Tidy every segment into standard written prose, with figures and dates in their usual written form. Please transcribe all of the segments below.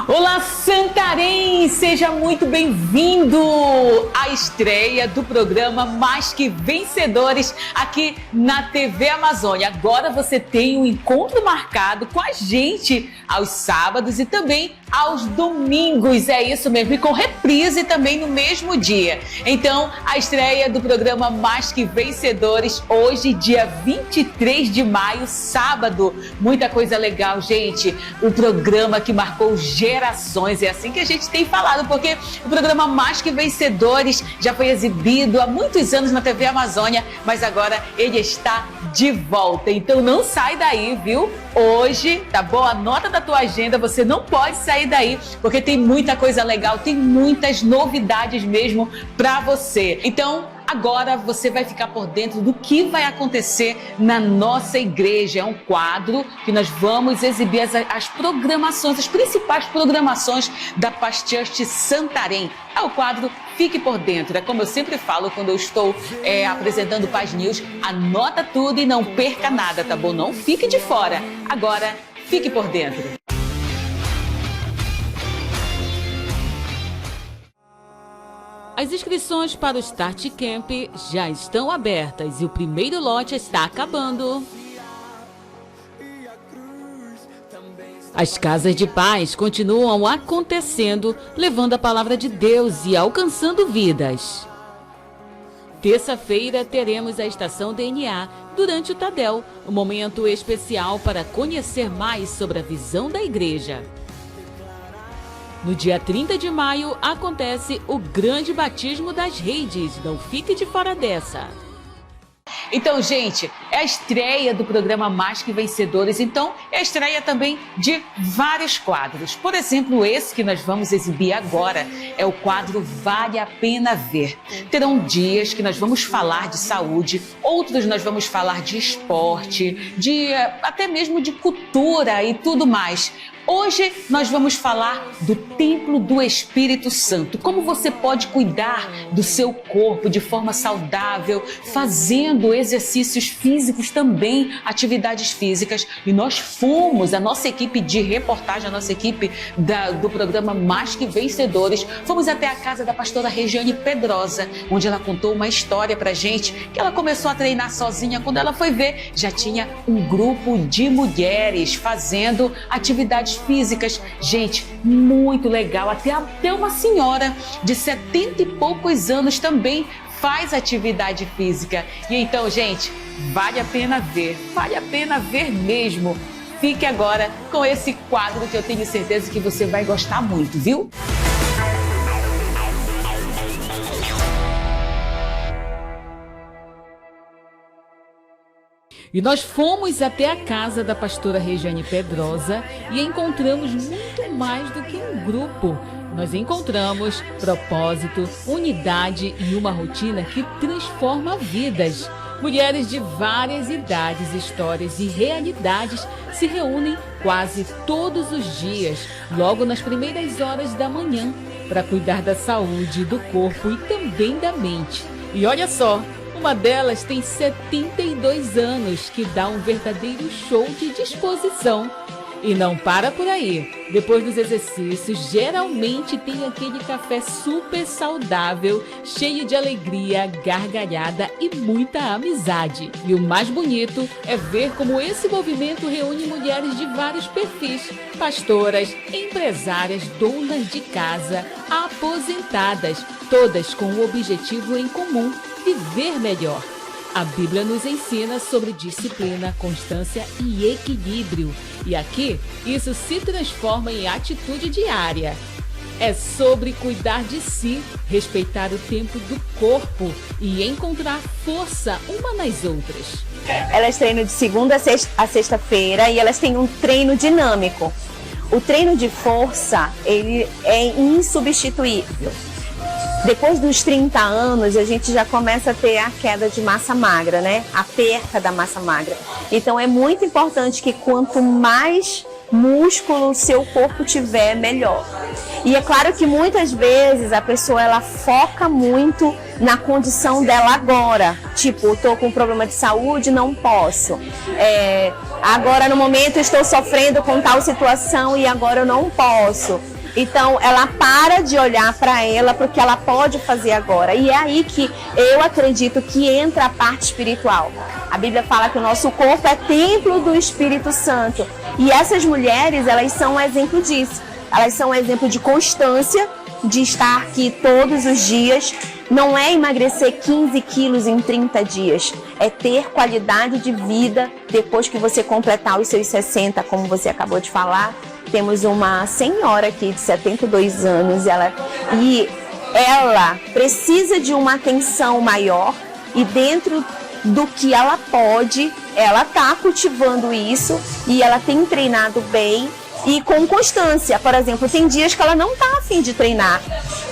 Olá, Santarém! Seja muito bem-vindo à estreia do programa Mais Que Vencedores aqui na TV Amazônia. Agora você tem um encontro marcado com a gente aos sábados e também aos domingos. É isso mesmo, e com reprise também no mesmo dia. Então, a estreia do programa Mais Que Vencedores hoje, dia 23 de maio, sábado. Muita coisa legal, gente. O programa que marcou gerações, é assim que a gente tem falado, porque o programa Mais Que Vencedores já foi exibido há muitos anos na TV Amazônia, mas agora ele está de volta. Então não sai daí, viu? Hoje, tá bom? Anota da tua agenda, você não pode sair daí, porque tem muita coisa legal, tem muitas novidades mesmo para você. Então, agora você vai ficar por dentro do que vai acontecer na nossa igreja. É um quadro que nós vamos exibir as programações, as principais programações da Paz Church Santarém. É o quadro Fique por Dentro. É como eu sempre falo quando eu estou apresentando Paz News, anota tudo e não perca nada, tá bom? Não fique de fora. Agora, fique por dentro. As inscrições para o Start Camp já estão abertas e o primeiro lote está acabando. As casas de paz continuam acontecendo, levando a palavra de Deus e alcançando vidas. Terça-feira teremos a estação DNA durante o Tadel, um momento especial para conhecer mais sobre a visão da igreja. No dia 30 de maio acontece o grande batismo das redes. Não fique de fora dessa. Então, gente, é a estreia do programa Mais Que Vencedores. Então, é a estreia também de vários quadros. Por exemplo, esse que nós vamos exibir agora é o quadro Vale a Pena Ver. Terão dias que nós vamos falar de saúde, outros nós vamos falar de esporte, até mesmo de cultura e tudo mais. Hoje nós vamos falar do Templo do Espírito Santo, como você pode cuidar do seu corpo de forma saudável, fazendo exercícios físicos também, atividades físicas. E nós fomos, a nossa equipe de reportagem, a nossa equipe do programa Mais Que Vencedores, fomos até a casa da pastora Regiane Pedrosa, onde ela contou uma história pra gente, que ela começou a treinar sozinha. Quando ela foi ver, já tinha um grupo de mulheres fazendo atividades físicas. Gente, muito legal. Até uma senhora de 70 e poucos anos também faz atividade física. E então, gente, vale a pena ver mesmo. Fique agora com esse quadro que eu tenho certeza que você vai gostar muito, viu? E nós fomos até a casa da pastora Regiane Pedrosa e encontramos muito mais do que um grupo. Nós encontramos propósito, unidade e uma rotina que transforma vidas. Mulheres de várias idades, histórias e realidades se reúnem quase todos os dias, logo nas primeiras horas da manhã, para cuidar da saúde, do corpo e também da mente. E olha só, uma delas tem 72 anos, que dá um verdadeiro show de disposição. E não para por aí. Depois dos exercícios, geralmente tem aquele café super saudável, cheio de alegria, gargalhada e muita amizade. E o mais bonito é ver como esse movimento reúne mulheres de vários perfis. Pastoras, empresárias, donas de casa, aposentadas, todas com o objetivo em comum: viver melhor. A Bíblia nos ensina sobre disciplina, constância e equilíbrio. E aqui, isso se transforma em atitude diária. É sobre cuidar de si, respeitar o tempo do corpo e encontrar força uma nas outras. Elas treinam de segunda a sexta-feira e elas têm um treino dinâmico. O treino de força, ele é insubstituível. Depois dos 30 anos, a gente já começa a ter a queda de massa magra, né? A perca da massa magra. Então é muito importante que quanto mais músculo o seu corpo tiver, melhor. E é claro que muitas vezes a pessoa ela foca muito na condição dela agora. Tipo, estou com um problema de saúde, não posso. Agora no momento estou sofrendo com tal situação e agora eu não posso. Então, ela para de olhar para ela, para o que ela pode fazer agora. E é aí que eu acredito que entra a parte espiritual. A Bíblia fala que o nosso corpo é templo do Espírito Santo. E essas mulheres, elas são um exemplo disso. Elas são um exemplo de constância, de estar aqui todos os dias. Não é emagrecer 15 quilos em 30 dias. É ter qualidade de vida depois que você completar os seus 60, como você acabou de falar. Temos uma senhora aqui de 72 anos e ela precisa de uma atenção maior e dentro do que ela pode, ela está cultivando isso e ela tem treinado bem e com constância. Por exemplo, tem dias que ela não está a fim de treinar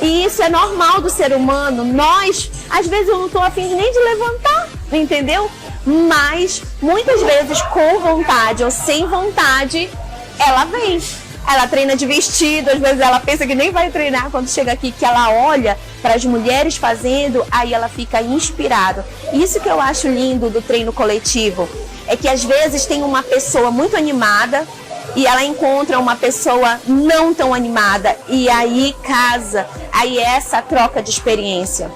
e isso é normal do ser humano. Nós, às vezes eu não estou a fim nem de levantar, entendeu? Mas muitas vezes com vontade ou sem vontade, ela vem. Ela treina de vestido, às vezes ela pensa que nem vai treinar, quando chega aqui que ela olha para as mulheres fazendo, aí ela fica inspirada. Isso que eu acho lindo do treino coletivo, é que às vezes tem uma pessoa muito animada e ela encontra uma pessoa não tão animada e aí casa, aí é essa troca de experiência.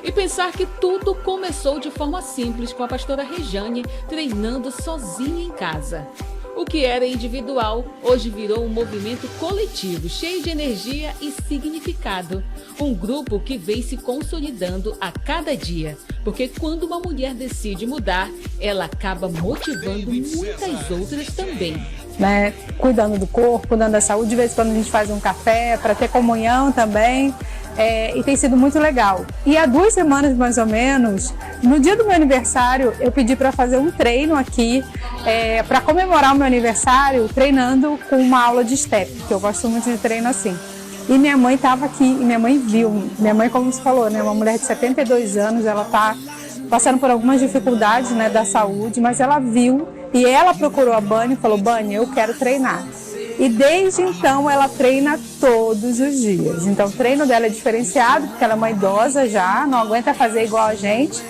E pensar que tudo começou de forma simples com a pastora Rejane treinando sozinha em casa. O que era individual, hoje virou um movimento coletivo, cheio de energia e significado. Um grupo que vem se consolidando a cada dia. Porque quando uma mulher decide mudar, ela acaba motivando muitas outras também. Né? Cuidando do corpo, cuidando da saúde. De vez em quando a gente faz um café para ter comunhão também. E tem sido muito legal. E há 2 semanas mais ou menos, no dia do meu aniversário, eu pedi para fazer um treino aqui, para comemorar o meu aniversário, treinando com uma aula de step, que eu gosto muito de treino assim. E minha mãe estava aqui, e minha mãe viu. Minha mãe, como você falou, né, uma mulher de 72 anos, ela está passando por algumas dificuldades, né, da saúde, mas ela viu e ela procurou a Bani e falou: Bani, eu quero treinar. E desde então ela treina todos os dias. Então o treino dela é diferenciado, porque ela é uma idosa já, não aguenta fazer igual a gente,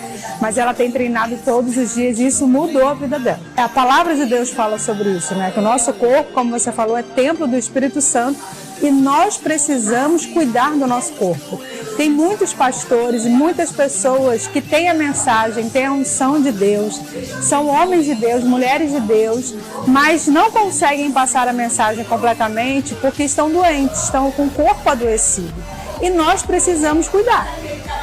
mas ela tem treinado todos os dias e isso mudou a vida dela. A palavra de Deus fala sobre isso, né? Que o nosso corpo, como você falou, é templo do Espírito Santo e nós precisamos cuidar do nosso corpo. Tem muitos pastores e muitas pessoas que têm a mensagem, têm a unção de Deus, são homens de Deus, mulheres de Deus, mas não conseguem passar a mensagem completamente porque estão doentes, estão com o corpo adoecido. E nós precisamos cuidar.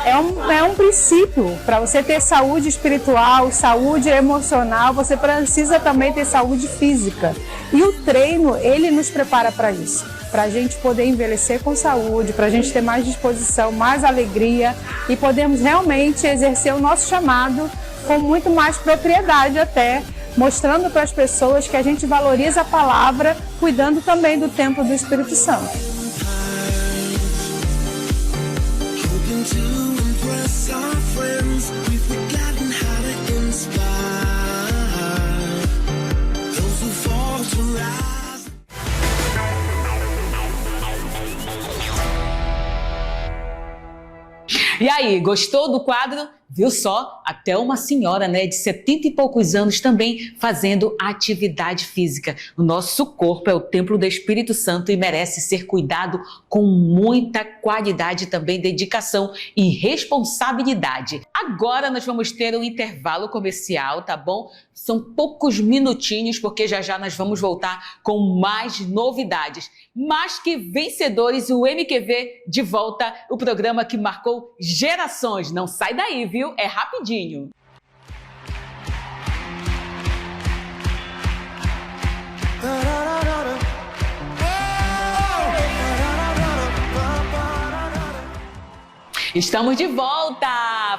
É um princípio. Para você ter saúde espiritual, saúde emocional, você precisa também ter saúde física. E o treino, ele nos prepara para isso. Para a gente poder envelhecer com saúde, para a gente ter mais disposição, mais alegria e podermos realmente exercer o nosso chamado com muito mais propriedade até, mostrando para as pessoas que a gente valoriza a palavra, cuidando também do templo do Espírito Santo. E aí, gostou do quadro? Viu só? Até uma senhora, né, de 70 e poucos anos também fazendo atividade física. O nosso corpo é o templo do Espírito Santo e merece ser cuidado com muita qualidade, também dedicação e responsabilidade. Agora nós vamos ter um intervalo comercial, tá bom? São poucos minutinhos, porque já já nós vamos voltar com mais novidades. Mais que vencedores, o MQV de volta, o programa que marcou gerações. Não sai daí, viu? É rapidinho. Estamos de volta!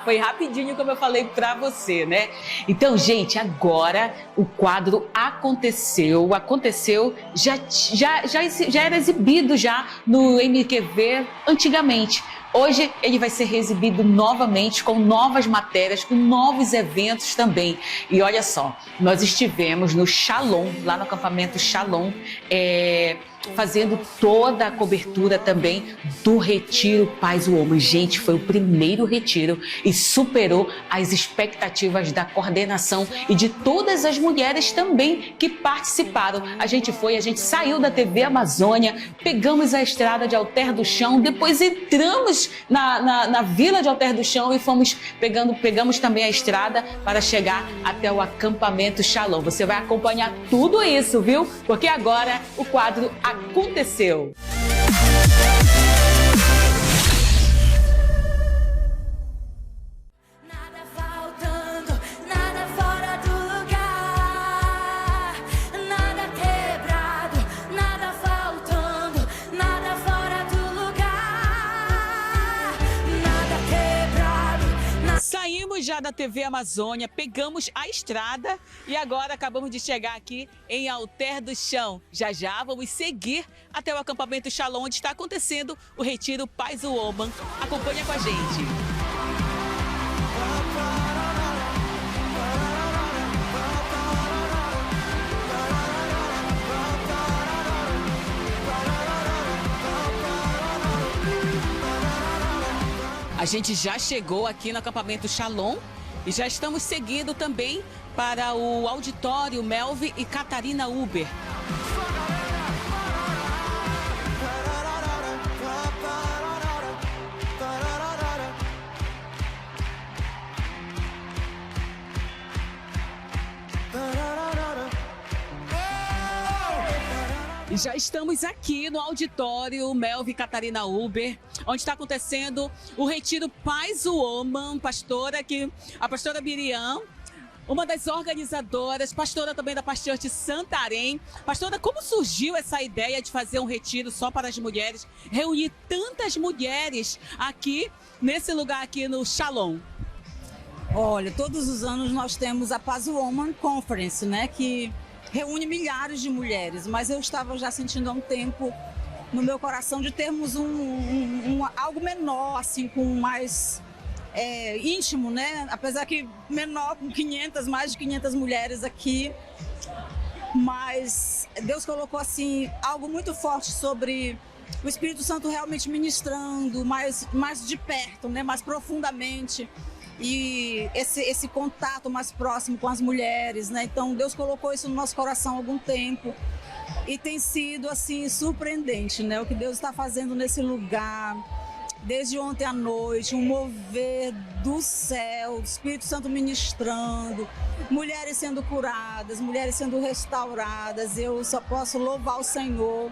Foi rapidinho, como eu falei pra você, né? Então, gente, agora o quadro aconteceu, já era exibido já no MQV antigamente. Hoje ele vai ser exibido novamente com novas matérias, com novos eventos também. E olha só, nós estivemos no Shalom, lá no acampamento Shalom, fazendo toda a cobertura também do Retiro Paz Woman. Gente, foi o primeiro retiro e superou as expectativas da coordenação e de todas as mulheres também que participaram. A gente saiu da TV Amazônia, pegamos a estrada de Alter do Chão, depois entramos na vila de Alter do Chão e pegamos também a estrada para chegar até o acampamento Shalom. Você vai acompanhar tudo isso, viu? Porque agora o quadro aconteceu. Nada faltando, nada fora do lugar, nada quebrado, nada faltando, nada fora do lugar, nada quebrado. Saímos já da TV Amazônia, pegamos a estrada e agora acabamos de chegar aqui em Alter do Chão. Já já vamos seguir até o acampamento Shalom, onde está acontecendo o Retiro Paz Woman. Acompanha com a gente. A gente já chegou aqui no acampamento Shalom e já estamos seguindo também para o auditório Melvi e Catarina Uber. E já estamos aqui no auditório Melvi Catarina Uber, onde está acontecendo o Retiro Paz Woman, a pastora Miriam, uma das organizadoras, pastora também da Paz Church Santarém. Pastora, como surgiu essa ideia de fazer um retiro só para as mulheres, reunir tantas mulheres aqui, nesse lugar aqui no Shalom? Olha, todos os anos nós temos a Paz Woman Conference, né, que reúne milhares de mulheres, mas eu estava já sentindo há um tempo no meu coração de termos algo menor, assim, com mais íntimo, né? Apesar que menor, com mais de 500 mulheres aqui, mas Deus colocou, assim, algo muito forte sobre o Espírito Santo realmente ministrando mais de perto, né? Mais profundamente. E esse contato mais próximo com as mulheres, né? Então Deus colocou isso no nosso coração há algum tempo e tem sido assim surpreendente, né? O que Deus está fazendo nesse lugar, desde ontem à noite, um mover do céu, o Espírito Santo ministrando, mulheres sendo curadas, mulheres sendo restauradas. Eu só posso louvar o Senhor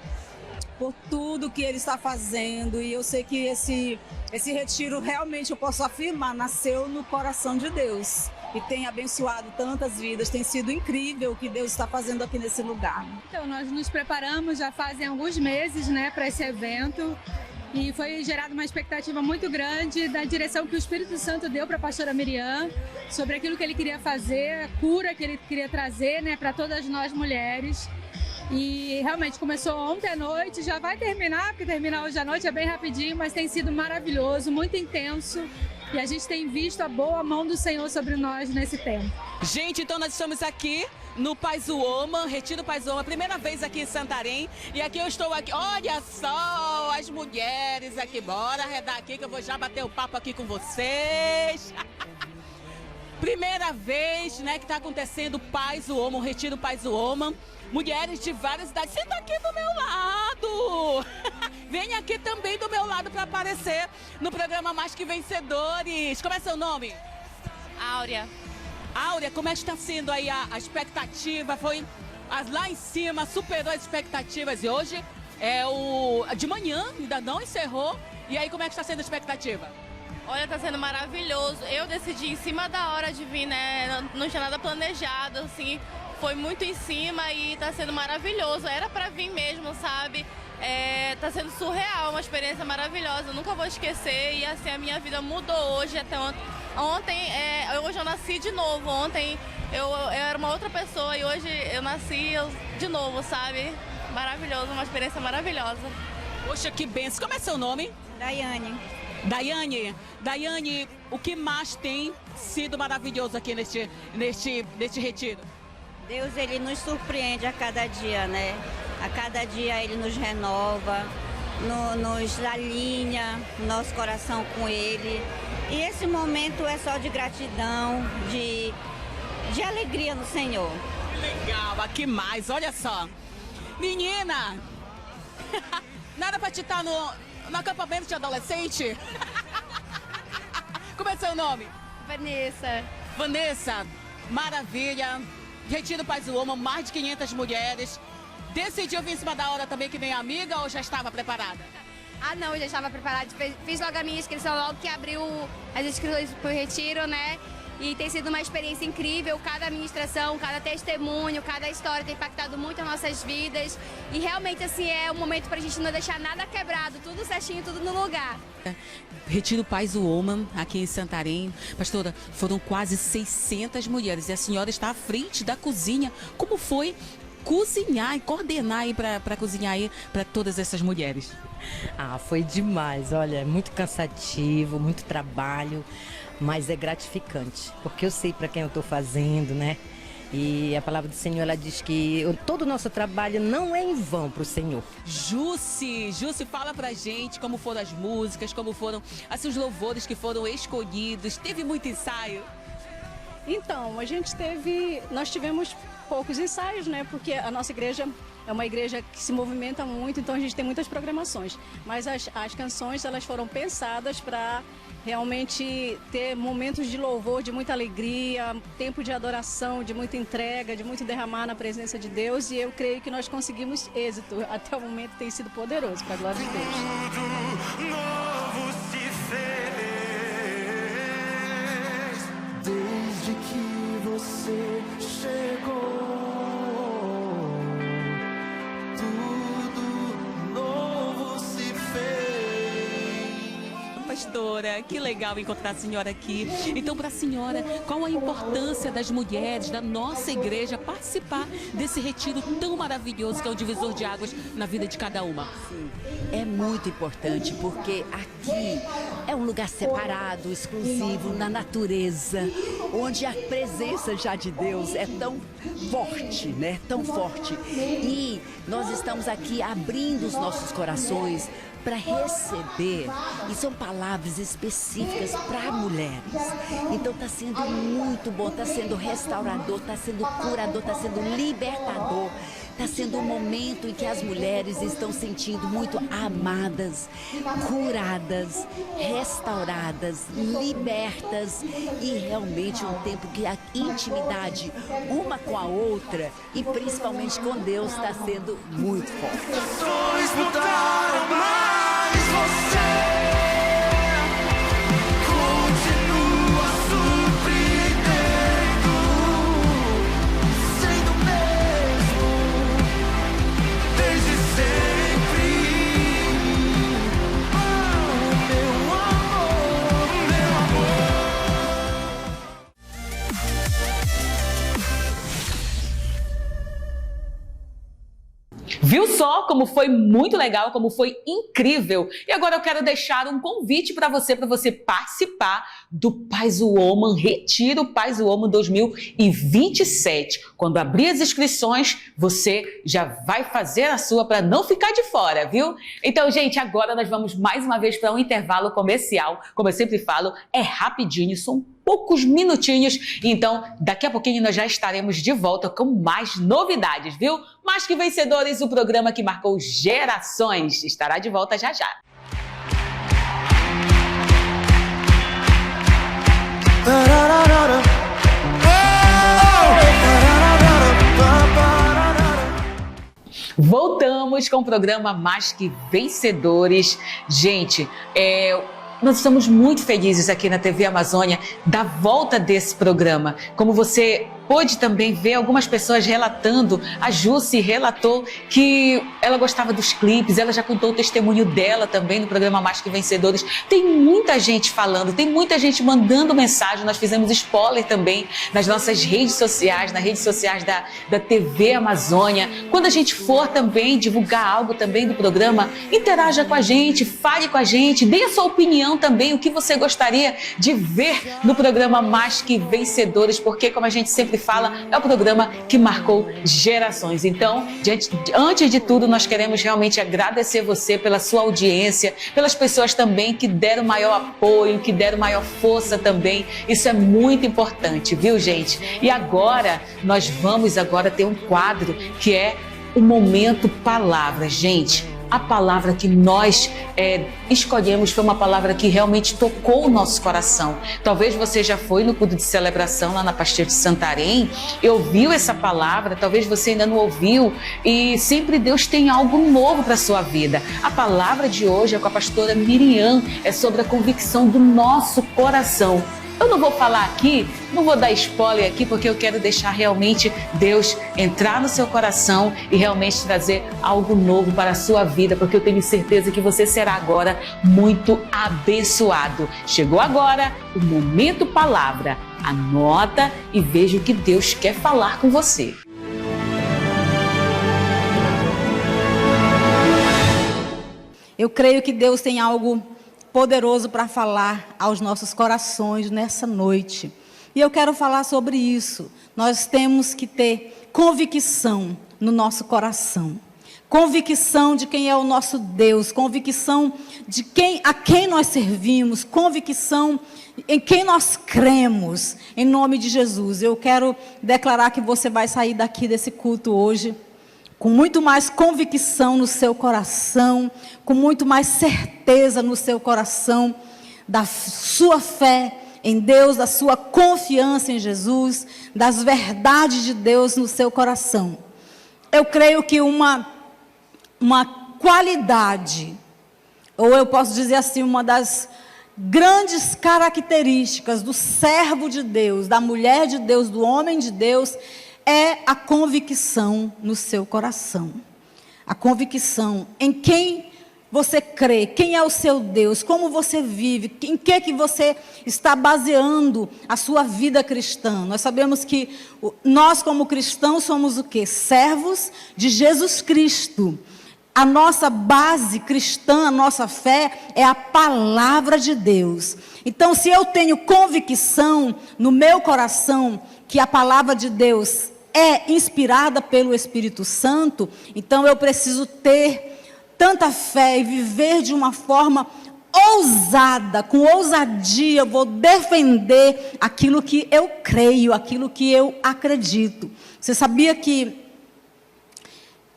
por tudo que Ele está fazendo, e eu sei que esse retiro realmente, eu posso afirmar, nasceu no coração de Deus e tem abençoado tantas vidas. Tem sido incrível o que Deus está fazendo aqui nesse lugar. Então, nós nos preparamos já fazem alguns meses, né, para esse evento, e foi gerada uma expectativa muito grande da direção que o Espírito Santo deu para a pastora Miriam, sobre aquilo que ele queria fazer, a cura que ele queria trazer, né, para todas nós mulheres. E realmente começou ontem à noite, já vai terminar, porque termina hoje à noite, é bem rapidinho, mas tem sido maravilhoso, muito intenso. E a gente tem visto a boa mão do Senhor sobre nós nesse tempo. Gente, então nós estamos aqui no Paz Woman, Retiro Paz Woman, primeira vez aqui em Santarém. E aqui eu estou aqui, olha só as mulheres aqui, bora arredar aqui que eu vou já bater o papo aqui com vocês. Primeira vez, né, que está acontecendo o Paz Woman, o Retiro Paz Woman. Mulheres de várias idades. Senta aqui do meu lado. Vem aqui também do meu lado para aparecer no programa Mais Que Vencedores. Como é seu nome? Áurea. Áurea, como é que está sendo aí a expectativa? Foi lá em cima, superou as expectativas. E hoje é de manhã, ainda não encerrou. E aí, como é que está sendo a expectativa? Olha, tá sendo maravilhoso. Eu decidi em cima da hora de vir, né? Não tinha nada planejado, assim. Foi muito em cima e tá sendo maravilhoso. Era pra vir mesmo, sabe? Tá sendo surreal, uma experiência maravilhosa. Eu nunca vou esquecer e assim a minha vida mudou hoje até ontem. Hoje eu nasci de novo. Ontem eu era uma outra pessoa e hoje eu nasci de novo, sabe? Maravilhoso, uma experiência maravilhosa. Poxa, que benção. Como é seu nome? Daiane. Daiane, o que mais tem sido maravilhoso aqui neste retiro? Deus, Ele nos surpreende a cada dia, né? A cada dia Ele nos renova, nos alinha nosso coração com Ele. E esse momento é só de gratidão, de alegria no Senhor. Que legal, aqui mais, olha só. Menina, nada pra te estar no acampamento de adolescente? Como é seu nome? Vanessa. Vanessa, maravilha. Retiro Paz e Woman, mais de 500 mulheres. Decidiu vir em cima da hora também que vem amiga ou já estava preparada? Ah, não, eu já estava preparada. Fiz logo a minha inscrição logo que abriu as inscrições pro retiro, né? E tem sido uma experiência incrível. Cada ministração, cada testemunho, cada história tem impactado muito as nossas vidas. E realmente, assim, é um momento pra gente não deixar nada quebrado, tudo certinho, tudo no lugar. Retiro Paz Woman, aqui em Santarém. Pastora, foram quase 600 mulheres e a senhora está à frente da cozinha. Como foi cozinhar e coordenar aí para cozinhar aí para todas essas mulheres? Ah, foi demais. Olha, é muito cansativo, muito trabalho, mas é gratificante, porque eu sei para quem eu estou fazendo, né? E a palavra do Senhor, ela diz que todo o nosso trabalho não é em vão para o Senhor. Jusce, fala pra gente como foram as músicas, como foram assim, os louvores que foram escolhidos. Teve muito ensaio? Então, nós tivemos poucos ensaios, né? Porque a nossa igreja é uma igreja que se movimenta muito, então a gente tem muitas programações. Mas as canções, elas foram pensadas para realmente ter momentos de louvor, de muita alegria, tempo de adoração, de muita entrega, de muito derramar na presença de Deus. E eu creio que nós conseguimos êxito. Até o momento tem sido poderoso, para a glória de Deus. Tudo novo se fez desde que você chegou. Tudo novo se fez. Pastora, que legal encontrar a senhora aqui. Então, para a senhora, qual a importância das mulheres da nossa igreja participar desse retiro tão maravilhoso que é o divisor de águas na vida de cada uma? Sim, é muito importante porque aqui é um lugar separado, exclusivo, na natureza, onde a presença já de Deus é tão forte, né? Tão forte. E nós estamos aqui abrindo os nossos corações para receber, e são palavras específicas para mulheres. Então está sendo muito bom, está sendo restaurador, está sendo curador, está sendo libertador. Está sendo um momento em que as mulheres estão sentindo muito amadas, curadas, restauradas, libertas, e realmente um tempo que a intimidade uma com a outra e principalmente com Deus está sendo muito forte. Viu só como foi muito legal, como foi incrível? E agora eu quero deixar um convite para você participar do Paz Woman, Retiro Paz Woman 2027. Quando abrir as inscrições, você já vai fazer a sua para não ficar de fora, viu? Então, gente, agora nós vamos mais uma vez para um intervalo comercial. Como eu sempre falo, é rapidinho, são poucos minutinhos, então daqui a pouquinho nós já estaremos de volta com mais novidades, viu? Mais que Vencedores, o programa que marcou gerações, estará de volta já já. Voltamos com o programa Mais que Vencedores. Gente, nós estamos muito felizes aqui na TV Amazônia da volta desse programa. Como você pôde também ver algumas pessoas relatando, a Jusce relatou que ela gostava dos clipes, ela já contou o testemunho dela também no programa Mais que Vencedores. Tem muita gente falando, tem muita gente mandando mensagem, nós fizemos spoiler também nas nossas redes sociais, nas redes sociais da TV Amazônia. Quando a gente for também divulgar algo também do programa, interaja com a gente, fale com a gente, dê a sua opinião também, o que você gostaria de ver no programa Mais que Vencedores, porque como a gente sempre Fala é o programa que marcou gerações. Então, antes de tudo, nós queremos realmente agradecer você pela sua audiência, pelas pessoas também que deram maior apoio, que deram maior força também. Isso é muito importante, viu, gente? E agora, nós vamos ter um quadro que é o Momento Palavra. Gente, a palavra que nós escolhemos foi uma palavra que realmente tocou o nosso coração. Talvez você já foi no culto de celebração lá na Pasteur de Santarém e ouviu essa palavra, talvez você ainda não ouviu, e sempre Deus tem algo novo para a sua vida. A palavra de hoje é com a pastora Miriam, é sobre a convicção do nosso coração. Eu não vou falar aqui, não vou dar spoiler aqui, porque eu quero deixar realmente Deus entrar no seu coração e realmente trazer algo novo para a sua vida, porque eu tenho certeza que você será agora muito abençoado. Chegou agora o Momento Palavra. Anota e veja o que Deus quer falar com você. Eu creio que Deus tem algo poderoso para falar aos nossos corações nessa noite. E eu quero falar sobre isso. Nós temos que ter convicção no nosso coração. Convicção de quem é o nosso Deus, convicção de a quem nós servimos, convicção em quem nós cremos, em nome de Jesus. Eu quero declarar que você vai sair daqui desse culto hoje com muito mais convicção no seu coração, com muito mais certeza no seu coração, da sua fé em Deus, da sua confiança em Jesus, das verdades de Deus no seu coração. Eu creio que uma qualidade, ou eu posso dizer assim, uma das grandes características do servo de Deus, da mulher de Deus, do homem de Deus, é a convicção no seu coração. A convicção em quem você crê, quem é o seu Deus, como você vive, em que você está baseando a sua vida cristã. Nós sabemos que nós como cristãos somos o quê? Servos de Jesus Cristo. A nossa base cristã, a nossa fé é a palavra de Deus. Então, se eu tenho convicção no meu coração que a palavra de Deus é inspirada pelo Espírito Santo, então eu preciso ter tanta fé e viver de uma forma ousada, com ousadia. Eu vou defender aquilo que eu creio, aquilo que eu acredito. Você sabia que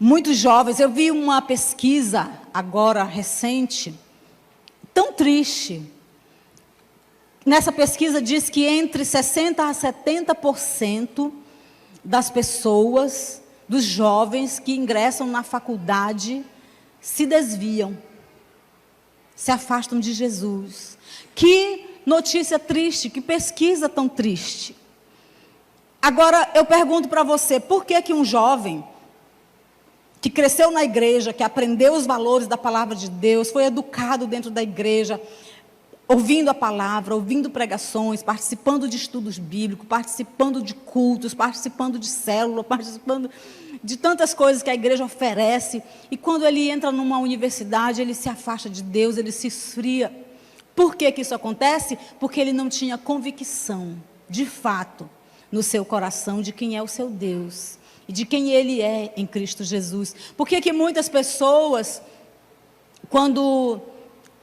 muitos jovens, eu vi uma pesquisa agora recente, tão triste. Nessa pesquisa diz que entre 60% a 70% das pessoas, dos jovens que ingressam na faculdade, se desviam, se afastam de Jesus. Que notícia triste, que pesquisa tão triste. Agora eu pergunto para você, por que um jovem que cresceu na igreja, que aprendeu os valores da palavra de Deus, foi educado dentro da igreja, ouvindo a palavra, ouvindo pregações, participando de estudos bíblicos, participando de cultos, participando de célula, participando de tantas coisas que a igreja oferece, e quando ele entra numa universidade, ele se afasta de Deus, ele se esfria. Por que isso acontece? Porque ele não tinha convicção, de fato, no seu coração de quem é o seu Deus e de quem ele é em Cristo Jesus. Por que muitas pessoas, quando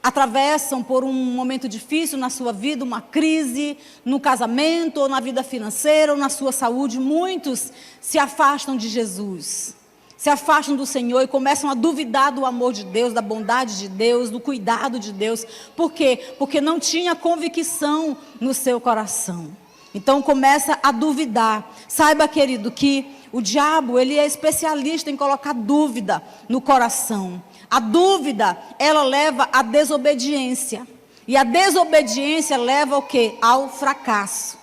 atravessam por um momento difícil na sua vida, uma crise no casamento, ou na vida financeira, ou na sua saúde, muitos se afastam de Jesus, se afastam do Senhor e começam a duvidar do amor de Deus, da bondade de Deus, do cuidado de Deus. Por quê? Porque não tinha convicção no seu coração. Então começa a duvidar. Saiba, querido, que o diabo, ele é especialista em colocar dúvida no coração. A dúvida, ela leva à desobediência. E a desobediência leva ao quê? Ao fracasso.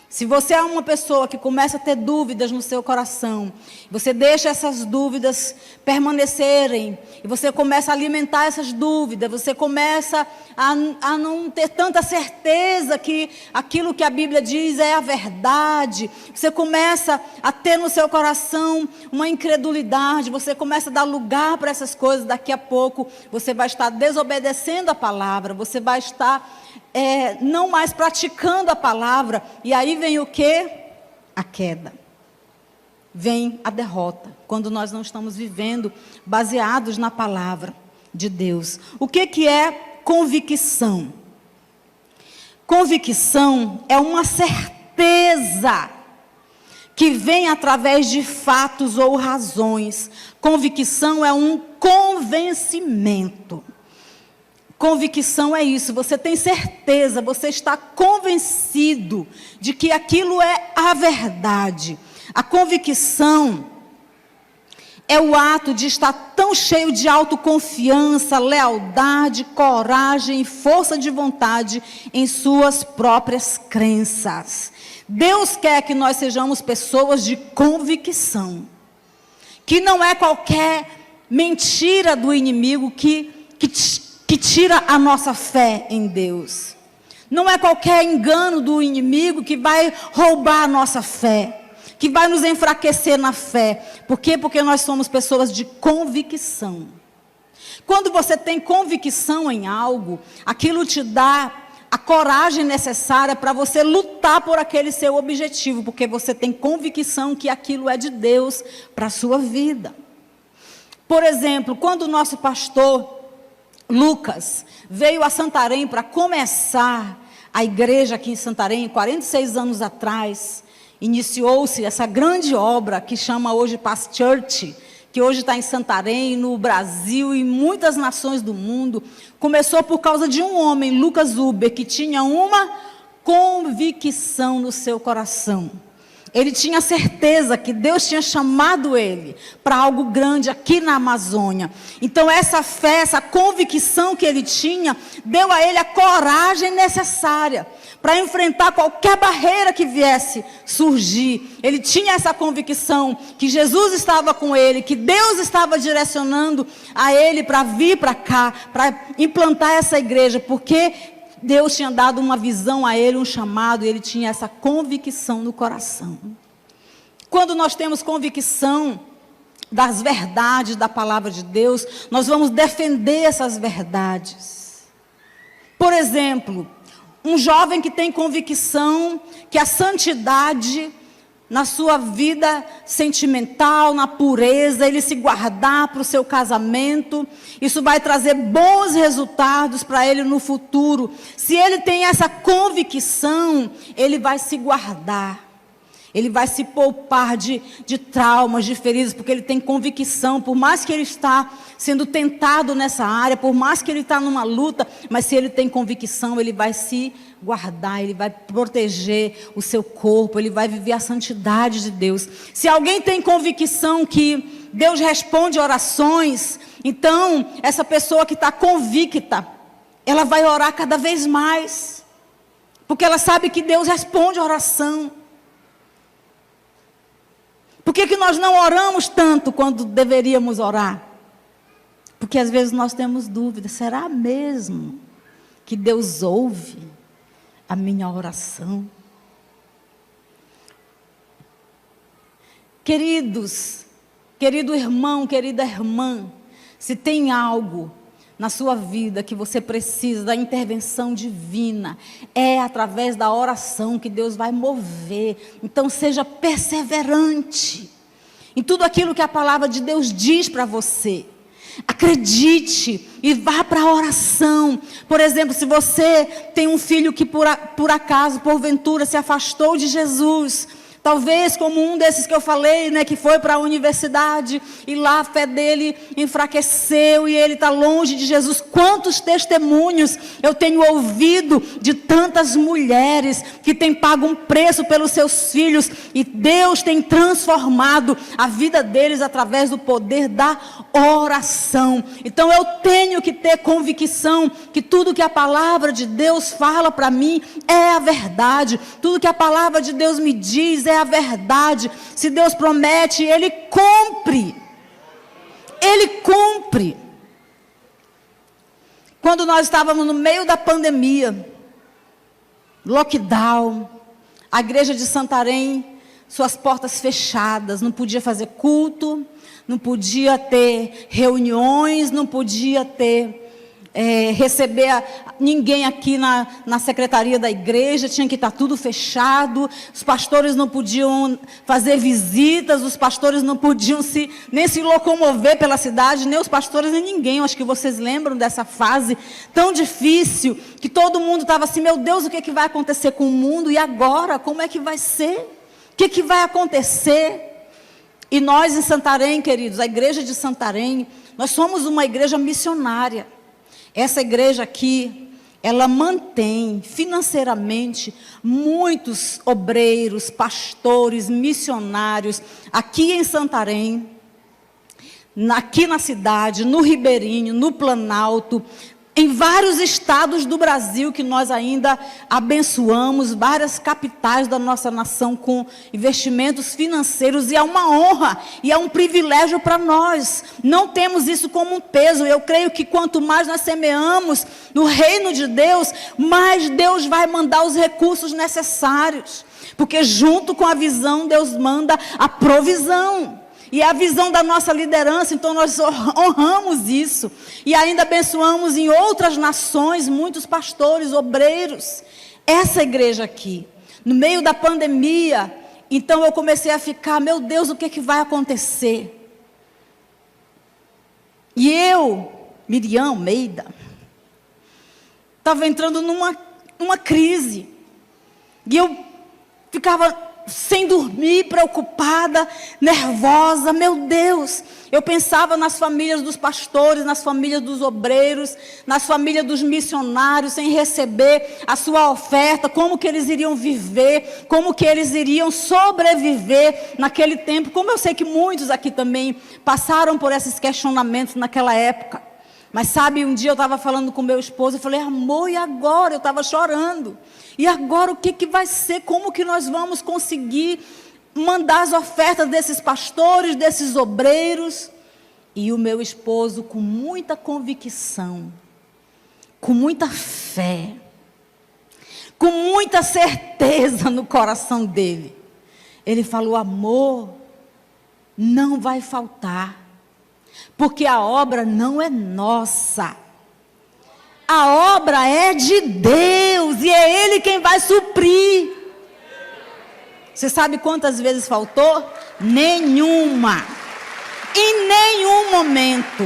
Se você é uma pessoa que começa a ter dúvidas no seu coração, você deixa essas dúvidas permanecerem, e você começa a alimentar essas dúvidas, você começa a não ter tanta certeza que aquilo que a Bíblia diz é a verdade, você começa a ter no seu coração uma incredulidade, você começa a dar lugar para essas coisas. Daqui a pouco você vai estar desobedecendo a palavra, você vai estar não mais praticando a palavra. E aí vem o quê? a queda. Vem a derrota, quando nós não estamos vivendo baseados na palavra de Deus. O que é convicção? Convicção é uma certeza que vem através de fatos ou razões. Convicção é um convencimento. Convicção é isso, você tem certeza, você está convencido de que aquilo é a verdade. A convicção é o ato de estar tão cheio de autoconfiança, lealdade, coragem e força de vontade em suas próprias crenças. Deus quer que nós sejamos pessoas de convicção, que não é qualquer mentira do inimigo que tira a nossa fé em Deus. Não é qualquer engano do inimigo que vai roubar a nossa fé, que vai nos enfraquecer na fé. Por quê? Porque nós somos pessoas de convicção. Quando você tem convicção em algo, aquilo te dá a coragem necessária para você lutar por aquele seu objetivo, porque você tem convicção que aquilo é de Deus para a sua vida. Por exemplo, quando o nosso pastor Lucas veio a Santarém para começar a igreja aqui em Santarém, 46 anos atrás, iniciou-se essa grande obra que chama hoje Paz Church, que hoje está em Santarém, no Brasil e em muitas nações do mundo. Começou por causa de um homem, Lucas Huber, que tinha uma convicção no seu coração. Ele tinha certeza que Deus tinha chamado ele para algo grande aqui na Amazônia. Então essa fé, essa convicção que ele tinha, deu a ele a coragem necessária para enfrentar qualquer barreira que viesse surgir. Ele tinha essa convicção que Jesus estava com ele, que Deus estava direcionando a ele para vir para cá, para implantar essa igreja, porque Deus tinha dado uma visão a ele, um chamado, e ele tinha essa convicção no coração. Quando nós temos convicção das verdades da palavra de Deus, nós vamos defender essas verdades. Por exemplo, um jovem que tem convicção que a santidade na sua vida sentimental, na pureza, ele se guardar para o seu casamento, isso vai trazer bons resultados para ele no futuro. Se ele tem essa convicção, ele vai se guardar, ele vai se poupar de traumas, de feridas, porque ele tem convicção. Por mais que ele está sendo tentado nessa área, por mais que ele está numa luta, mas se ele tem convicção, ele vai se guardar, ele vai proteger o seu corpo, ele vai viver a santidade de Deus. Se alguém tem convicção que Deus responde orações, então essa pessoa que está convicta, ela vai orar cada vez mais, porque ela sabe que Deus responde a oração. Por que nós não oramos tanto quando deveríamos orar? Porque às vezes nós temos dúvida, será mesmo que Deus ouve a minha oração? Queridos, querido irmão, querida irmã, se tem algo na sua vida que você precisa da intervenção divina, é através da oração que Deus vai mover. Então seja perseverante em tudo aquilo que a palavra de Deus diz para você. Acredite e vá para a oração. Por exemplo, se você tem um filho que por acaso, porventura, se afastou de Jesus, talvez como um desses que eu falei, né, que foi para a universidade e lá a fé dele enfraqueceu e ele está longe de Jesus. Quantos testemunhos eu tenho ouvido de tantas mulheres que têm pago um preço pelos seus filhos e Deus tem transformado a vida deles através do poder da oração. Então eu tenho que ter convicção que tudo que a palavra de Deus fala para mim é a verdade. Tudo que a palavra de Deus me diz é a verdade. Se Deus promete, Ele cumpre. Ele cumpre. Quando nós estávamos no meio da pandemia, lockdown, a igreja de Santarém, suas portas fechadas, não podia fazer culto, não podia ter reuniões, não podia ter receber ninguém aqui na secretaria da igreja, tinha que estar tudo fechado, os pastores não podiam fazer visitas, os pastores não podiam nem se locomover pela cidade, nem os pastores, nem ninguém. Eu acho que vocês lembram dessa fase tão difícil, que todo mundo estava assim, meu Deus, o que vai acontecer com o mundo? E agora, como é que vai ser? O que vai acontecer? E nós em Santarém, queridos, a igreja de Santarém, nós somos uma igreja missionária. Essa igreja aqui, ela mantém financeiramente muitos obreiros, pastores, missionários, aqui em Santarém, aqui na cidade, no Ribeirinho, no Planalto, em vários estados do Brasil que nós ainda abençoamos, várias capitais da nossa nação com investimentos financeiros, e é uma honra e é um privilégio para nós. Não temos isso como um peso. Eu creio que quanto mais nós semeamos no reino de Deus, mais Deus vai mandar os recursos necessários, porque junto com a visão Deus manda a provisão. E é a visão da nossa liderança, então nós honramos isso. E ainda abençoamos em outras nações, muitos pastores, obreiros. Essa igreja aqui, no meio da pandemia, então eu comecei a ficar, meu Deus, o que vai acontecer? E eu, Miriam Almeida, estava entrando numa crise. E eu ficava sem dormir, preocupada, nervosa, meu Deus. Eu pensava nas famílias dos pastores, nas famílias dos obreiros, nas famílias dos missionários, sem receber a sua oferta, como que eles iriam viver, como que eles iriam sobreviver naquele tempo. Como eu sei que muitos aqui também passaram por esses questionamentos naquela época. Mas sabe, um dia eu estava falando com meu esposo, eu falei, amor, e agora? Eu estava chorando. E agora o que vai ser? Como que nós vamos conseguir mandar as ofertas desses pastores, desses obreiros? E o meu esposo, com muita convicção, com muita fé, com muita certeza no coração dele, ele falou, amor, não vai faltar. Porque a obra não é nossa. A obra é de Deus e é Ele quem vai suprir. Você sabe quantas vezes faltou? Nenhuma. Em nenhum momento.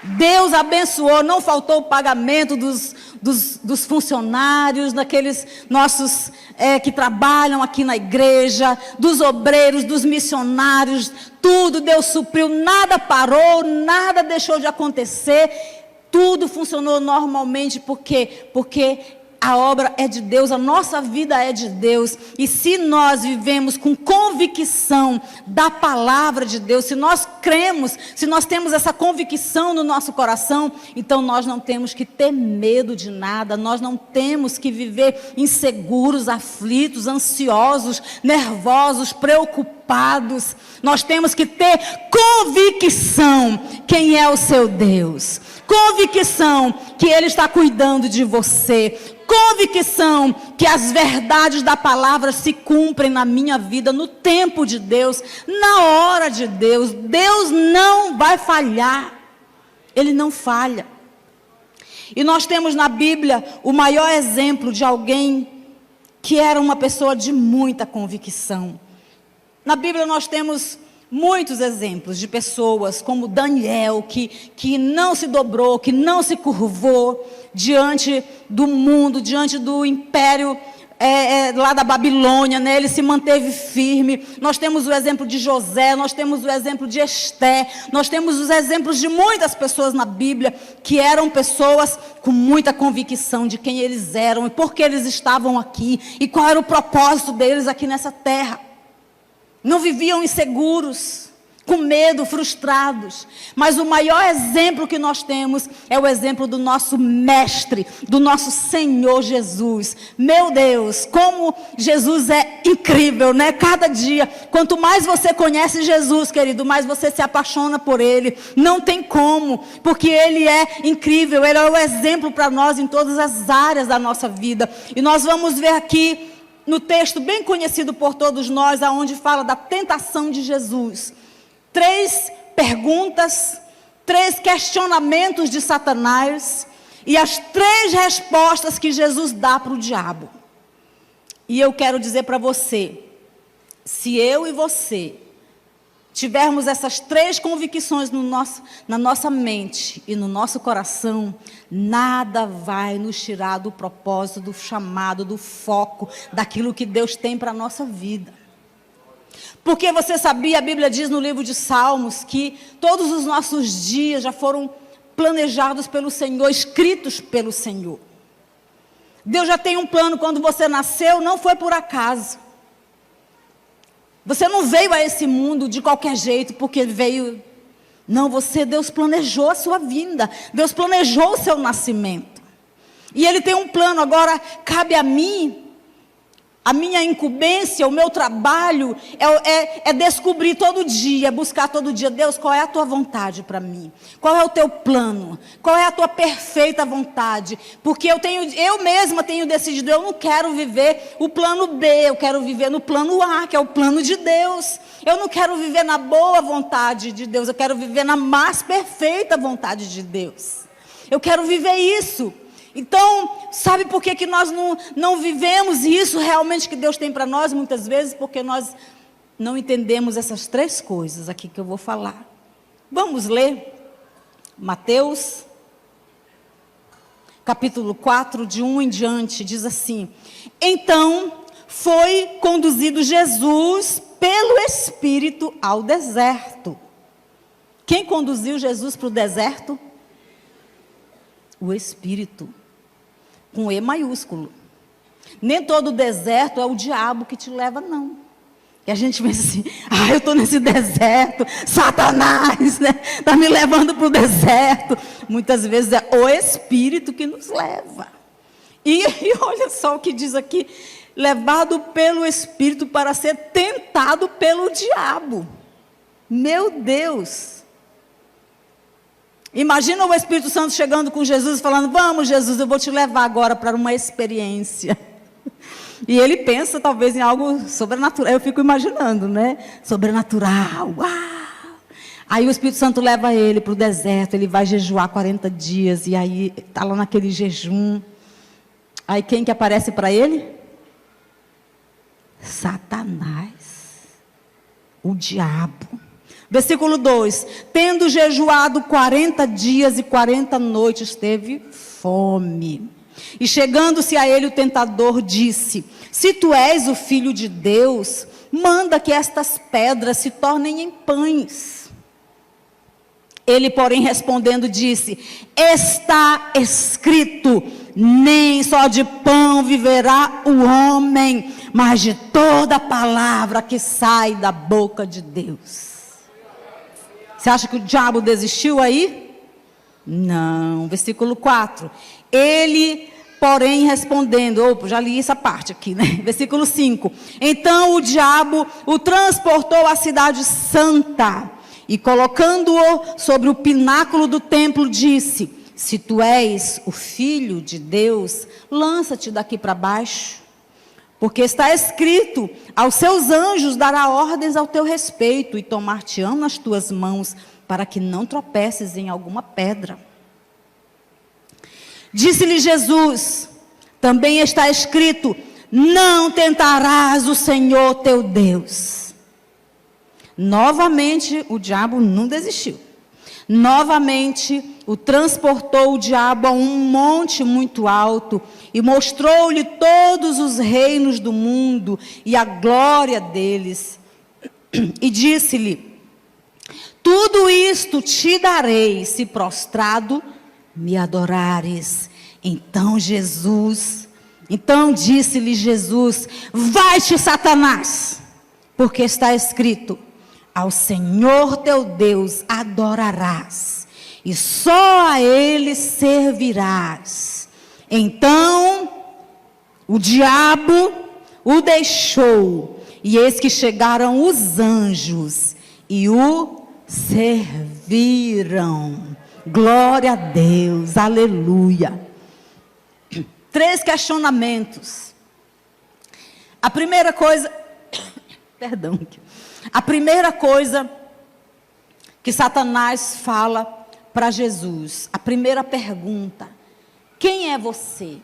Deus abençoou, não faltou o pagamento dos funcionários, daqueles nossos que trabalham aqui na igreja, dos obreiros, dos missionários, tudo Deus supriu, nada parou, nada deixou de acontecer, tudo funcionou normalmente, porque a obra é de Deus, a nossa vida é de Deus, e se nós vivemos com convicção da palavra de Deus, se nós cremos, se nós temos essa convicção no nosso coração, então nós não temos que ter medo de nada, nós não temos que viver inseguros, aflitos, ansiosos, nervosos, preocupados. Nós temos que ter convicção quem é o seu Deus, convicção que Ele está cuidando de você, convicção que as verdades da palavra se cumprem na minha vida, no tempo de Deus, na hora de Deus. Deus não vai falhar, Ele não falha. E nós temos na Bíblia o maior exemplo de alguém que era uma pessoa de muita convicção. Na Bíblia nós temos muitos exemplos de pessoas como Daniel, que não se dobrou, que não se curvou diante do mundo, diante do império lá da Babilônia, né? Ele se manteve firme. Nós temos o exemplo de José, nós temos o exemplo de Esté, nós temos os exemplos de muitas pessoas na Bíblia que eram pessoas com muita convicção de quem eles eram e por que eles estavam aqui e qual era o propósito deles aqui nessa terra. Não viviam inseguros, com medo, frustrados. Mas o maior exemplo que nós temos é o exemplo do nosso mestre, do nosso Senhor Jesus. Meu Deus, como Jesus é incrível, né? Cada dia, quanto mais você conhece Jesus, querido, mais você se apaixona por Ele. Não tem como, porque Ele é incrível, Ele é o exemplo para nós em todas as áreas da nossa vida. E nós vamos ver aqui, no texto bem conhecido por todos nós, aonde fala da tentação de Jesus. 3 perguntas 3 questionamentos de Satanás e as 3 respostas que Jesus dá para o diabo. E eu quero dizer para você, se eu e você tivermos essas 3 convicções na nossa mente e no nosso coração, nada vai nos tirar do propósito, do chamado, do foco, daquilo que Deus tem para a nossa vida. Porque você sabia, a Bíblia diz no livro de Salmos, que todos os nossos dias já foram planejados pelo Senhor, escritos pelo Senhor. Deus já tem um plano. Quando você nasceu, não foi por acaso. Você não veio a esse mundo de qualquer jeito, porque veio. Não, Deus planejou a sua vinda. Deus planejou o seu nascimento. E Ele tem um plano. Agora, cabe a mim, a minha incumbência, o meu trabalho, é descobrir todo dia, buscar todo dia. Deus, qual é a tua vontade para mim? Qual é o teu plano? Qual é a tua perfeita vontade? Porque eu mesma tenho decidido, eu não quero viver o plano B, eu quero viver no plano A, que é o plano de Deus. Eu não quero viver na boa vontade de Deus, eu quero viver na mais perfeita vontade de Deus. Eu quero viver isso. Então, sabe por que nós não vivemos isso realmente que Deus tem para nós, muitas vezes? Porque nós não entendemos essas 3 coisas aqui que eu vou falar. Vamos ler Mateus, capítulo 4, de 1 em diante, diz assim: Então foi conduzido Jesus pelo Espírito ao deserto. Quem conduziu Jesus para o deserto? O Espírito. Com E maiúsculo. Nem todo deserto é o diabo que te leva, não. E a gente pensa assim, eu estou nesse deserto, Satanás, né? Está me levando para o deserto. Muitas vezes é o Espírito que nos leva. E olha só o que diz aqui, levado pelo Espírito para ser tentado pelo diabo. Meu Deus! Imagina o Espírito Santo chegando com Jesus e falando, vamos Jesus, eu vou te levar agora para uma experiência. E ele pensa talvez em algo sobrenatural, eu fico imaginando, né? Sobrenatural, uau! Aí o Espírito Santo leva ele para o deserto, ele vai jejuar 40 dias, e aí está lá naquele jejum. Aí quem que aparece para ele? Satanás, o diabo. Versículo 2, tendo jejuado 40 dias e 40 noites, teve fome. E chegando-se a ele o tentador disse, se tu és o Filho de Deus, manda que estas pedras se tornem em pães. Ele, porém, respondendo, disse, está escrito, nem só de pão viverá o homem, mas de toda palavra que sai da boca de Deus. Você acha que o diabo desistiu aí? Não. Versículo 4. Ele, porém, respondendo, já li essa parte aqui, né? Versículo 5. Então o diabo o transportou à cidade santa e colocando-o sobre o pináculo do templo, disse, se tu és o Filho de Deus, lança-te daqui para baixo. Porque está escrito, aos seus anjos dará ordens ao teu respeito e tomar-te-ão nas tuas mãos, para que não tropeces em alguma pedra. Disse-lhe Jesus, também está escrito, não tentarás o Senhor teu Deus. Novamente o diabo não desistiu. Novamente o transportou o diabo a um monte muito alto e mostrou-lhe todos os reinos do mundo e a glória deles. E disse-lhe, tudo isto te darei se prostrado me adorares. Então disse-lhe Jesus, vai-te, Satanás, porque está escrito, ao Senhor teu Deus adorarás, e só a Ele servirás. Então, o diabo o deixou, e eis que chegaram os anjos, e o serviram. Glória a Deus, aleluia. 3 questionamentos. A primeira coisa, a primeira coisa que Satanás fala para Jesus, a primeira pergunta: quem é você?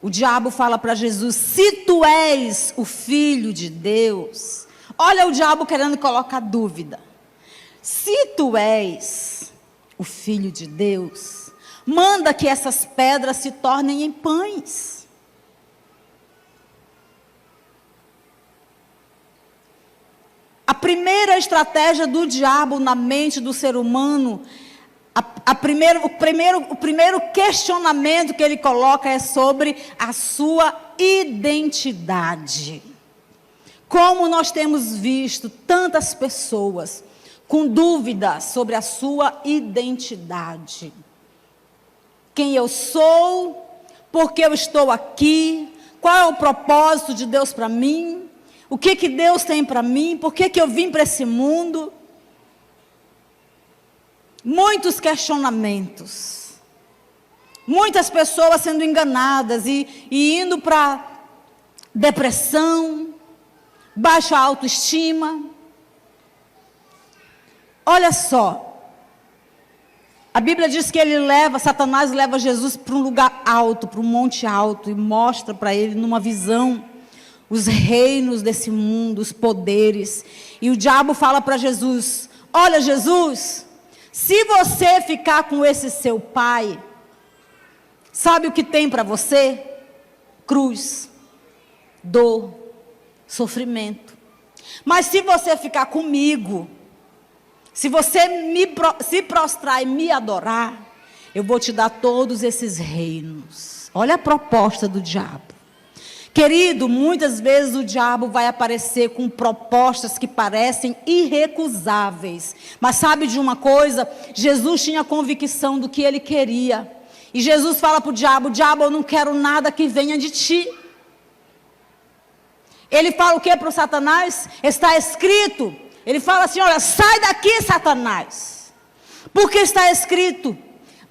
O diabo fala para Jesus: se tu és o Filho de Deus. Olha o diabo querendo colocar dúvida. Se tu és o Filho de Deus, manda que essas pedras se tornem em pães. A primeira estratégia do diabo na mente do ser humano, o primeiro questionamento que ele coloca é sobre a sua identidade. Como nós temos visto tantas pessoas com dúvidas sobre a sua identidade. Quem eu sou, por que eu estou aqui, qual é o propósito de Deus para mim, o que Deus tem para mim, por que eu vim para esse mundo. Muitos questionamentos, muitas pessoas sendo enganadas e indo para depressão, baixa autoestima. Olha só, a Bíblia diz que Satanás leva Jesus para um lugar alto, para um monte alto, e mostra para ele numa visão os reinos desse mundo, os poderes. E o diabo fala para Jesus: olha, Jesus, se você ficar com esse seu pai, sabe o que tem para você? Cruz, dor, sofrimento. Mas se você ficar comigo, se você se prostrar e me adorar, eu vou te dar todos esses reinos. Olha a proposta do diabo. Querido, muitas vezes o diabo vai aparecer com propostas que parecem irrecusáveis. Mas sabe de uma coisa? Jesus tinha convicção do que ele queria. E Jesus fala para o diabo: diabo, eu não quero nada que venha de ti. Ele fala o que para o Satanás? Está escrito. Ele fala assim: olha, sai daqui, Satanás. Porque está escrito: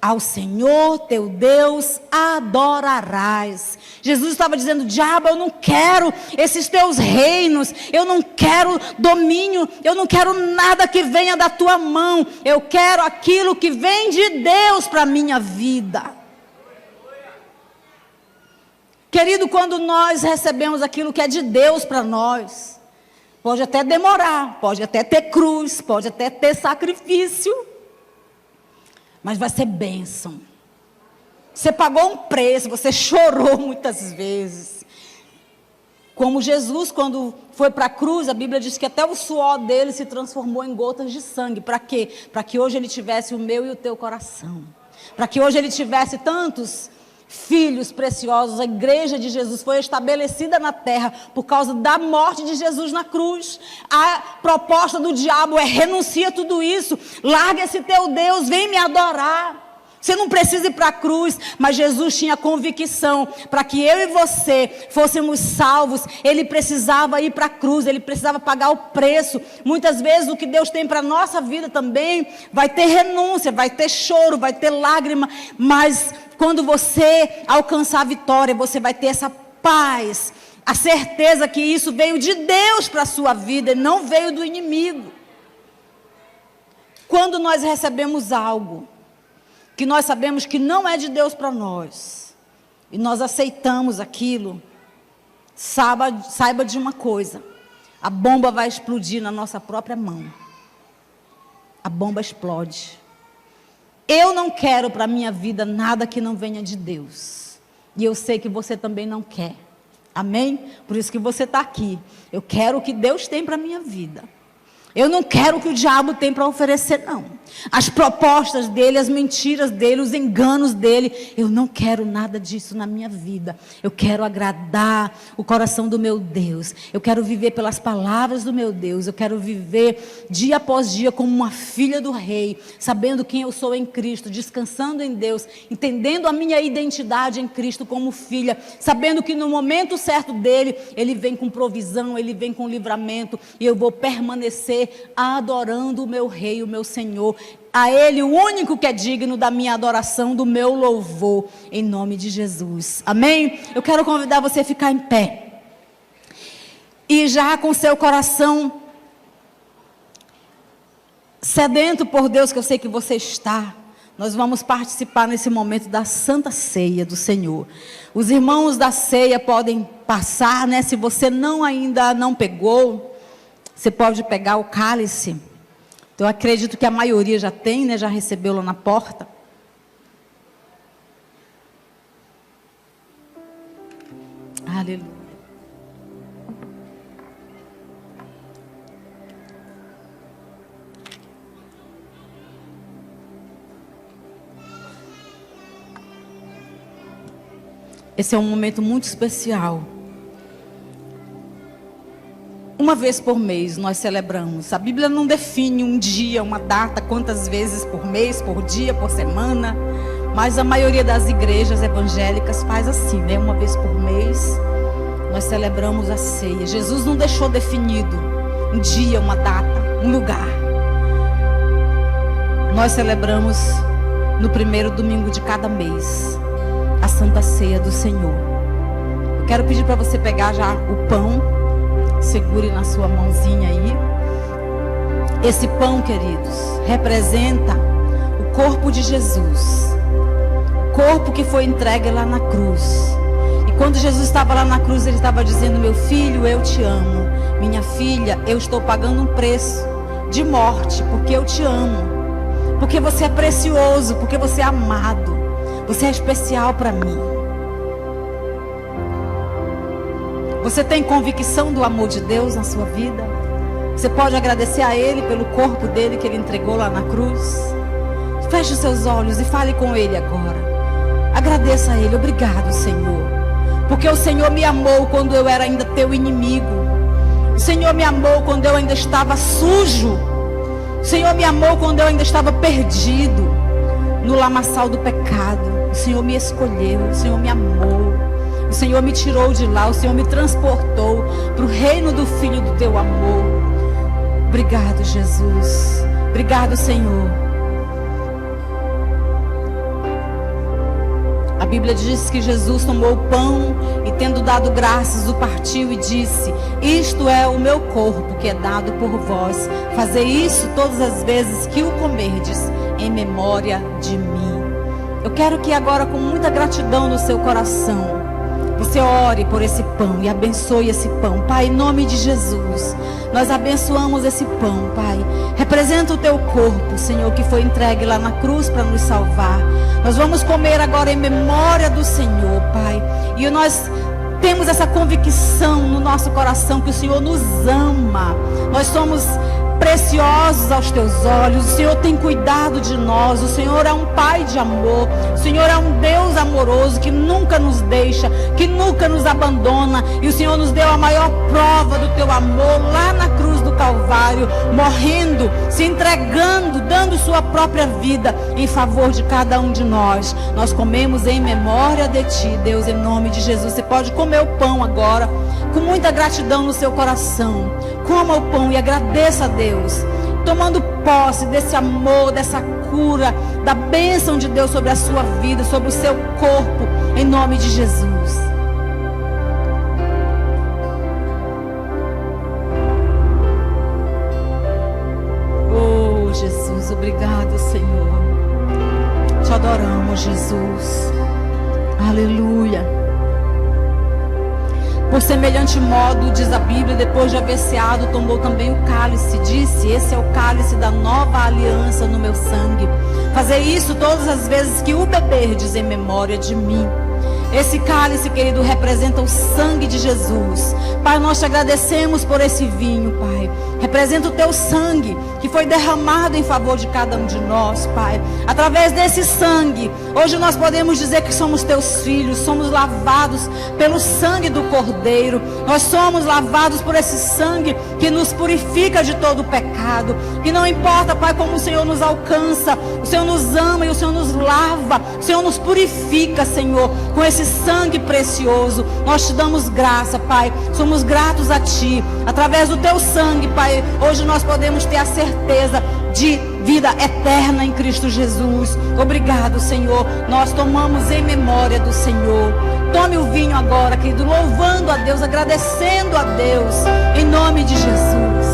ao Senhor teu Deus adorarás. Jesus estava dizendo: diabo, eu não quero esses teus reinos, eu não quero domínio, eu não quero nada que venha da tua mão, eu quero aquilo que vem de Deus para a minha vida. Querido, quando nós recebemos aquilo que é de Deus para nós, pode até demorar, pode até ter cruz, pode até ter sacrifício, mas vai ser bênção. Você pagou um preço, você chorou muitas vezes. Como Jesus, quando foi para a cruz, a Bíblia diz que até o suor dele se transformou em gotas de sangue. Para quê? Para que hoje ele tivesse o meu e o teu coração. Para que hoje ele tivesse tantos filhos preciosos. A igreja de Jesus foi estabelecida na terra por causa da morte de Jesus na cruz. A proposta do diabo é: renuncia tudo isso, larga esse teu Deus, vem me adorar. Você não precisa ir para a cruz. Mas Jesus tinha convicção, para que eu e você fôssemos salvos, ele precisava ir para a cruz, ele precisava pagar o preço. Muitas vezes o que Deus tem para a nossa vida também vai ter renúncia, vai ter choro, vai ter lágrima, mas quando você alcançar a vitória, você vai ter essa paz, a certeza que isso veio de Deus para a sua vida e não veio do inimigo. Quando nós recebemos algo que nós sabemos que não é de Deus para nós, e nós aceitamos aquilo, saiba de uma coisa: a bomba vai explodir na nossa própria mão. A bomba explode. Eu não quero para a minha vida nada que não venha de Deus. E eu sei que você também não quer. Amém? Por isso que você está aqui. Eu quero o que Deus tem para a minha vida. Eu não quero o que o diabo tem para oferecer, não. As propostas dele, as mentiras dele, os enganos dele. Eu não quero nada disso na minha vida. Eu quero agradar o coração do meu Deus. Eu quero viver pelas palavras do meu Deus. Eu quero viver dia após dia como uma filha do rei, sabendo quem eu sou em Cristo, descansando em Deus, entendendo a minha identidade em Cristo como filha, sabendo que no momento certo dele, ele vem com provisão, ele vem com livramento, e eu vou permanecer adorando o meu rei, o meu Senhor, a ele, o único que é digno da minha adoração, do meu louvor, em nome de Jesus. Amém? Eu quero convidar você a ficar em pé e já com seu coração sedento por Deus, que eu sei que você está, nós vamos participar nesse momento da Santa Ceia do Senhor. Os irmãos da ceia podem passar, né? Se você ainda não pegou, você pode pegar o cálice. Então, eu acredito que a maioria já tem, né? Já recebeu lá na porta. Aleluia. Esse é um momento muito especial. Uma vez por mês nós celebramos. A Bíblia não define um dia, uma data, quantas vezes por mês, por dia, por semana. Mas a maioria das igrejas evangélicas faz assim, né? Uma vez por mês nós celebramos a ceia. Jesus não deixou definido um dia, uma data, um lugar. Nós celebramos no primeiro domingo de cada mês a Santa Ceia do Senhor. Eu quero pedir para você pegar já o pão. Segure na sua mãozinha aí. Esse pão, queridos, representa o corpo de Jesus. Corpo que foi entregue lá na cruz. E quando Jesus estava lá na cruz, ele estava dizendo: meu filho, eu te amo. Minha filha, eu estou pagando um preço de morte, porque eu te amo. Porque você é precioso, porque você é amado. Você é especial para mim. Você tem convicção do amor de Deus na sua vida? Você pode agradecer a Ele pelo corpo dele que Ele entregou lá na cruz? Feche os seus olhos e fale com Ele agora. Agradeça a Ele. Obrigado, Senhor. Porque o Senhor me amou quando eu era ainda teu inimigo. O Senhor me amou quando eu ainda estava sujo. O Senhor me amou quando eu ainda estava perdido no lamaçal do pecado. O Senhor me escolheu, o Senhor me amou, o Senhor me tirou de lá, o Senhor me transportou para o reino do Filho do teu amor. Obrigado, Jesus. Obrigado, Senhor. A Bíblia diz que Jesus tomou o pão e, tendo dado graças, o partiu e disse: isto é o meu corpo que é dado por vós. Fazei isso todas as vezes que o comerdes, em memória de mim. Eu quero que agora, com muita gratidão no seu coração, você ore por esse pão e abençoe esse pão. Pai, em nome de Jesus, nós abençoamos esse pão, Pai. Representa o teu corpo, Senhor, que foi entregue lá na cruz para nos salvar. Nós vamos comer agora em memória do Senhor, Pai. E nós temos essa convicção no nosso coração que o Senhor nos ama. Nós somos preciosos aos teus olhos. O Senhor tem cuidado de nós. O Senhor é um Pai de amor. O Senhor é um Deus amoroso que nunca nos deixa, que nunca nos abandona. E o Senhor nos deu a maior prova do teu amor lá na cruz do Calvário, morrendo, se entregando, dando sua própria vida em favor de cada um de nós. Nós comemos em memória de ti, Deus, em nome de Jesus. Você pode comer o pão agora com muita gratidão no seu coração. Coma o pão e agradeça a Deus, tomando posse desse amor, dessa cura, da bênção de Deus sobre a sua vida, sobre o seu corpo, em nome de Jesus. Oh, Jesus, obrigado, Senhor. Te adoramos, Jesus. Aleluia. Por semelhante modo, diz a Bíblia, depois de haver ceado, tomou também o cálice. Disse: esse é o cálice da nova aliança no meu sangue. Fazei isso todas as vezes que o beberdes em memória de mim. Esse cálice, querido, representa o sangue de Jesus. Pai, nós te agradecemos por esse vinho, Pai. Representa o teu sangue que foi derramado em favor de cada um de nós, Pai. Através desse sangue, hoje nós podemos dizer que somos teus filhos. Somos lavados pelo sangue do Cordeiro. Nós somos lavados por esse sangue que nos purifica de todo o pecado. Que não importa, Pai, como o Senhor nos alcança, o Senhor nos ama e o Senhor nos lava, o Senhor nos purifica, Senhor, com esse sangue precioso. Nós te damos graça, Pai. Somos gratos a ti. Através do teu sangue, Pai, hoje nós podemos ter a certeza de vida eterna em Cristo Jesus. Obrigado, Senhor. Nós tomamos em memória do Senhor. Tome o vinho agora, querido, louvando a Deus, agradecendo a Deus, em nome de Jesus.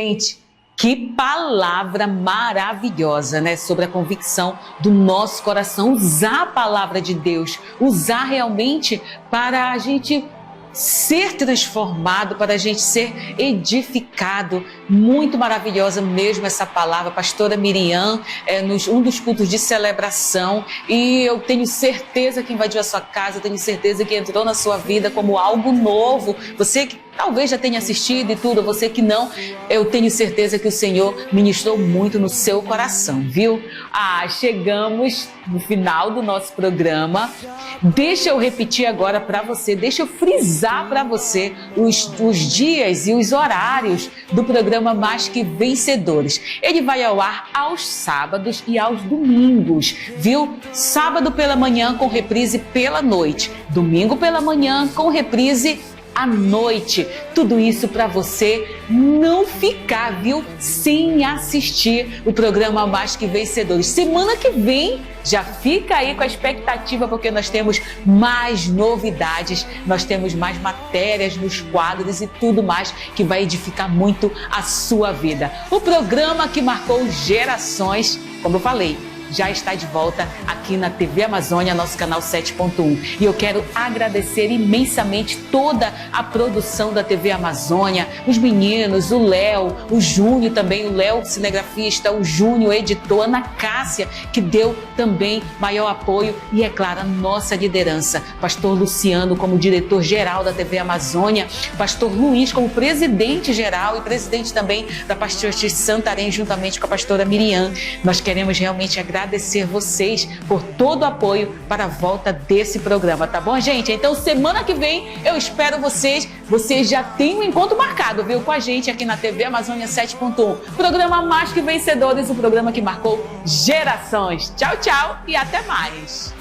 Gente, que palavra maravilhosa, né? Sobre a convicção do nosso coração, usar a palavra de Deus, usar realmente para a gente ser transformado, para a gente ser edificado. Muito maravilhosa mesmo essa palavra, pastora Miriam, um dos cultos de celebração, e eu tenho certeza que invadiu a sua casa, eu tenho certeza que entrou na sua vida como algo novo. Você que talvez já tenha assistido e tudo, você que não, eu tenho certeza que o Senhor ministrou muito no seu coração, viu? Chegamos no final do nosso programa. Deixa eu repetir agora para você, deixa eu frisar para você os dias e os horários do programa Mais Que Vencedores. Ele vai ao ar aos sábados e aos domingos, viu? Sábado pela manhã com reprise pela noite, domingo pela manhã com reprise à noite. Tudo isso para você não ficar, viu, sem assistir o programa Mais Que Vencedores. Semana que vem já fica aí com a expectativa, porque nós temos mais novidades, nós temos mais matérias nos quadros e tudo mais que vai edificar muito a sua vida. O programa que marcou gerações, como eu falei, já está de volta aqui na TV Amazônia, nosso canal 7.1. E eu quero agradecer imensamente toda a produção da TV Amazônia, os meninos, o Léo, o Júnior também, o Léo cinegrafista, o Júnior editor, Ana Cássia, que deu também maior apoio, e é claro, a nossa liderança, pastor Luciano como diretor-geral da TV Amazônia, pastor Luiz como presidente-geral e presidente também da Pastoral Santarém, juntamente com a pastora Miriam. Nós queremos realmente agradecer vocês por todo o apoio para a volta desse programa, tá bom, gente? Então, semana que vem eu espero vocês. Vocês já têm um encontro marcado, viu, com a gente aqui na TV Amazônia 7.1. Programa Mais Que Vencedores, o programa que marcou gerações. Tchau, tchau e até mais.